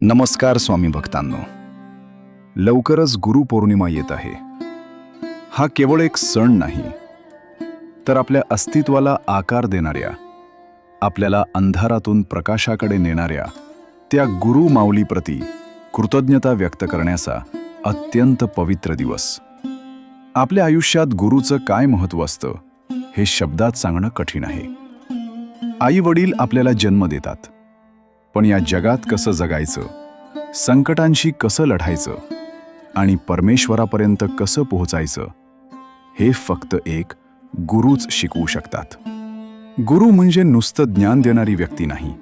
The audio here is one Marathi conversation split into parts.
नमस्कार स्वामी भक्तांनो. लवकरच गुरुपौर्णिमा येत आहे. हा केवळ एक सण नाही, तर आपल्या अस्तित्वाला आकार देणाऱ्या, आपल्याला अंधारातून प्रकाशाकडे नेणाऱ्या त्या गुरु माऊलीप्रती कृतज्ञता व्यक्त करण्याचा अत्यंत पवित्र दिवस. आपल्या आयुष्यात गुरुचं काय महत्त्व असतं हे शब्दात सांगणं कठीण आहे. आई वडील आपल्याला जन्म देतात, पण या जगात कसं जगायचं, संकटांशी कसं लढायचं आणि परमेश्वरापर्यंत कसं पोहोचायचं हे फक्त एक गुरुच शिकवू शकतात. गुरु म्हणजे नुसतं ज्ञान देणारी व्यक्ती नाही,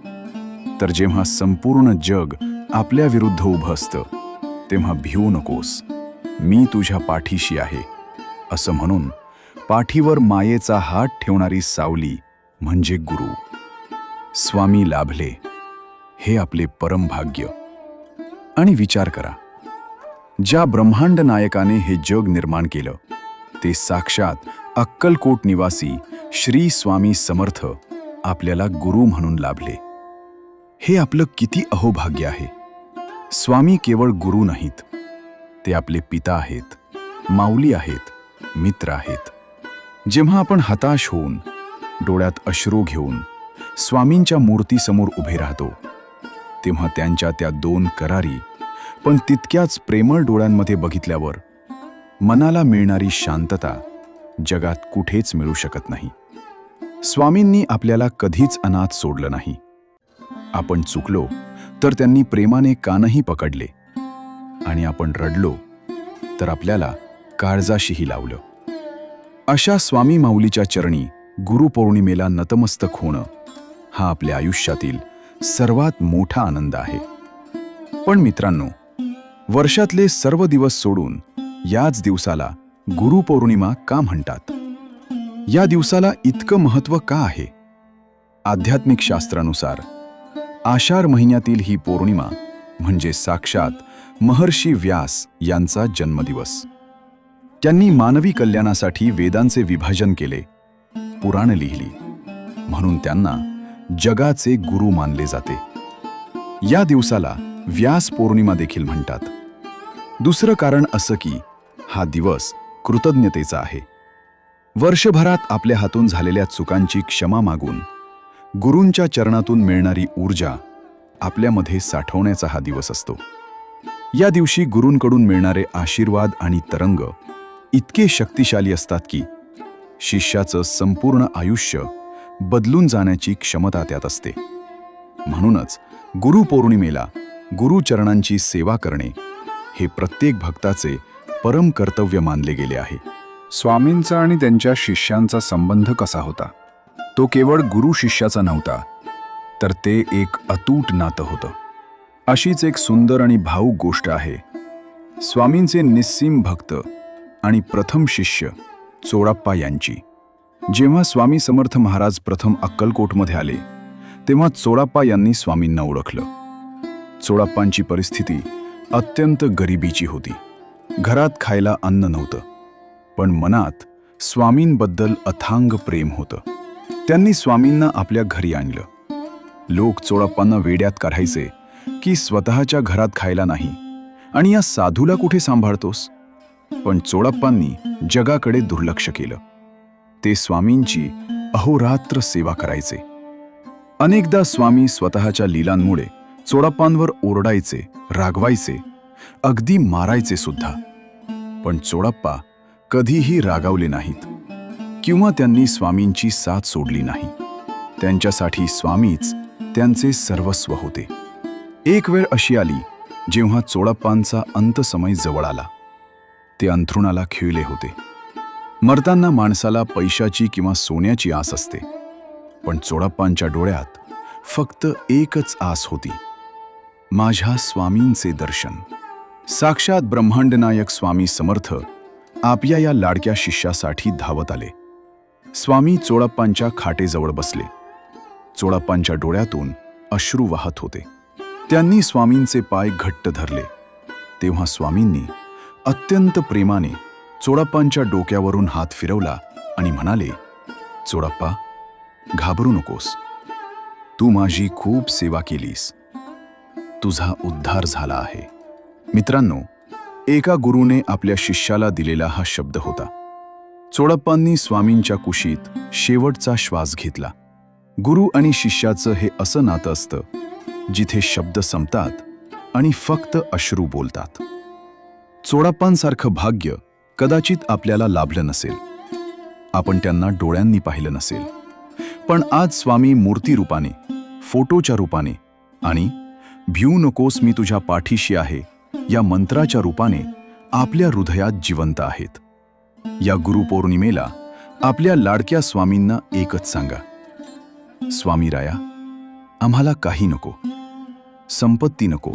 तर जेव्हा संपूर्ण जग आपल्या विरुद्ध उभं असतं तेव्हा भिवू नकोस, मी तुझ्या पाठीशी आहे असं म्हणून पाठीवर मायेचा हात ठेवणारी सावली म्हणजे गुरु. स्वामी लाभले हे आपले परम भाग्य. आणि विचार करा, ज्या ब्रह्मांड नायकाने हे जग निर्माण केलं ते साक्षात अक्कलकोट निवासी श्री स्वामी समर्थ आपल्याला गुरु म्हणून लाभले. हे आपलं किती अहोभाग्य आहे. स्वामी केवळ गुरु नाहीत, ते आपले पिता आहेत, माऊली आहेत, मित्र आहेत. जेव्हा आपण हताश होऊन, डोळ्यात अश्रू घेऊन स्वामींच्या मूर्तीसमोर उभे राहतो, तेव्हा त्यांच्या त्या दोन करारी पण तितक्याच प्रेमळ डोळ्यांमध्ये बघितल्यावर मनाला मिळणारी शांतता जगात कुठेच मिळू शकत नाही. स्वामींनी आपल्याला कधीच अनाथ सोडलं नाही. आपण चुकलो तर त्यांनी प्रेमाने कानही पकडले, आणि आपण रडलो तर आपल्याला काळजाशीही लावलं. अशा स्वामी माऊलीच्या चरणी गुरुपौर्णिमेला नतमस्तक होणं हा आपल्या आयुष्यातील सर्वात मोठा आनंद आहे. पण मित्रांनो, वर्षातले सर्व दिवस सोडून याच दिवसाला गुरुपौर्णिमा का म्हणतात? या दिवसाला इतकं महत्त्व का आहे? आध्यात्मिक शास्त्रानुसार आषाढ महिन्यातील ही पौर्णिमा म्हणजे साक्षात महर्षी व्यास यांचा जन्मदिवस. त्यांनी मानवी कल्याणासाठी वेदांचे विभाजन केले, पुराण लिहिली, म्हणून त्यांना जगाचे गुरु मानले जाते. या दिवसाला व्यास पौर्णिमा देखील म्हणतात. दुसरं कारण असं की हा दिवस कृतज्ञतेचा आहे. वर्षभरात आपल्या हातून झालेल्या चुकांची क्षमा मागून गुरूंच्या चरणातून मिळणारी ऊर्जा आपल्यामध्ये साठवण्याचा हा दिवस असतो. या दिवशी गुरूंकडून मिळणारे आशीर्वाद आणि तरंग इतके शक्तिशाली असतात की शिष्याचं संपूर्ण आयुष्य बदलून जाण्याची क्षमता त्यात असते. म्हणूनच गुरुपौर्णिमेला गुरुचरणांची सेवा करणे हे प्रत्येक भक्ताचे परम कर्तव्य मानले गेले आहे. स्वामींचा आणि त्यांच्या शिष्यांचा संबंध कसा होता? तो केवळ गुरु शिष्याचा नव्हता, तर ते एक अतूट नातं होतं. अशीच एक सुंदर आणि भावूक गोष्ट आहे स्वामींचे निस्सीम भक्त आणि प्रथम शिष्य चोळाप्पा यांची. जेव्हा स्वामी समर्थ महाराज प्रथम अक्कलकोटमध्ये आले तेव्हा चोळाप्पा यांनी स्वामींना ओळखलं. चोळाप्पांची परिस्थिती अत्यंत गरिबीची होती. घरात खायला अन्न नव्हतं, पण मनात स्वामींबद्दल अथांग प्रेम होतं. त्यांनी स्वामींना आपल्या घरी आणलं. लोक चोळाप्पांना वेड्यात काढायचे की स्वतःच्या घरात खायला नाही आणि या साधूला कुठे सांभाळतोस, पण चोळाप्पांनी जगाकडे दुर्लक्ष केलं. ते स्वामींची अहोरात्र सेवा करायचे. अनेकदा स्वामी स्वतःच्या लीलांमुळे चोळाप्पांवर ओरडायचे, रागवायचे, अगदी मारायचे सुद्धा. पण चोळाप्पा कधीही रागावले नाहीत किंवा त्यांनी स्वामींची साथ सोडली नाही. त्यांच्यासाठी स्वामीच त्यांचे सर्वस्व होते. एक वेळ अशी आली जेव्हा चोळाप्पांचा अंतसमय जवळ आला. ते अंथरुणाला खिळले होते. मरताना माणसाला पैशाची किंवा सोन्याची आस असते, पण चोळाप्पांच्या डोळ्यात फक्त एकच आस होती, माझ्या स्वामींचे दर्शन. साक्षात ब्रह्मांडनायक स्वामी समर्थ आपल्या या लाडक्या शिष्यासाठी धावत आले. स्वामी चोळाप्पांच्या खाटेजवळ बसले. चोळाप्पांच्या डोळ्यातून अश्रू वाहत होते. त्यांनी स्वामींचे पाय घट्ट धरले. तेव्हा स्वामींनी अत्यंत प्रेमाने चोळाप्पांच्या डोक्यावरून हात फिरवला आणि म्हणाले, चोळाप्पा, घाबरू नकोस, तू माझी खूप सेवा केलीस. तुझा उद्धार झाला आहे. मित्रांनो, एका गुरुने आपल्या शिष्याला दिलेला हा शब्द होता. चोडप्पांनी स्वामींच्या कुशीत शेवटचा श्वास घेतला. गुरु आणि शिष्याचं हे असं नातं असतं जिथे शब्द संपतात आणि फक्त अश्रू बोलतात. चोडप्पांसारखं भाग्य कदाचित आपल्याला लाभलं नसेल, आपण त्यांना डोळ्यांनी पाहिलं नसेल, पण आज स्वामी मूर्ती रूपाने, फोटोच्या रूपाने आणि भिऊ नकोस मी तुझ्या पाठीशी आहे या मंत्राच्या रूपाने आपल्या हृदयात जिवंत आहेत. या गुरुपौर्णिमेला आपल्या लाडक्या स्वामींना एकच सांगा, स्वामी राया, आम्हाला काही नको, संपत्ती नको,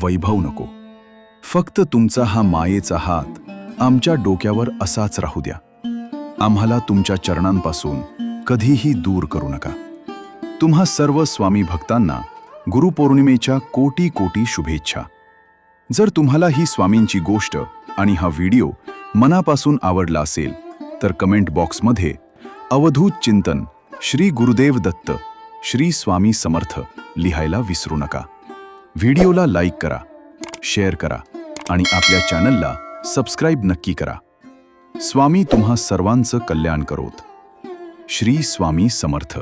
वैभव नको, फक्त तुमचा हा मायेचा हात आमच्या डोक्यावर असाच राहू द्या. आम्हाला तुमच्या चरणांपासून कधीही दूर करू नका. तुम्हा सर्व स्वामी भक्तांना गुरुपौर्णिमेच्या कोटी कोटी शुभेच्छा. जर तुम्हाला ही स्वामींची गोष्ट आणि हा व्हिडिओ मनापासून आवडला असेल तर कमेंट बॉक्समध्ये अवधूत चिंतन, श्री गुरुदेव दत्त, श्री स्वामी समर्थ लिहायला विसरू नका. व्हिडिओला लाईक करा, शेअर करा आणि आपल्या चॅनलला सबस्क्राईब नक्की करा. स्वामी तुम्हा सर्वांचं कल्याण करोत. श्री स्वामी समर्थ.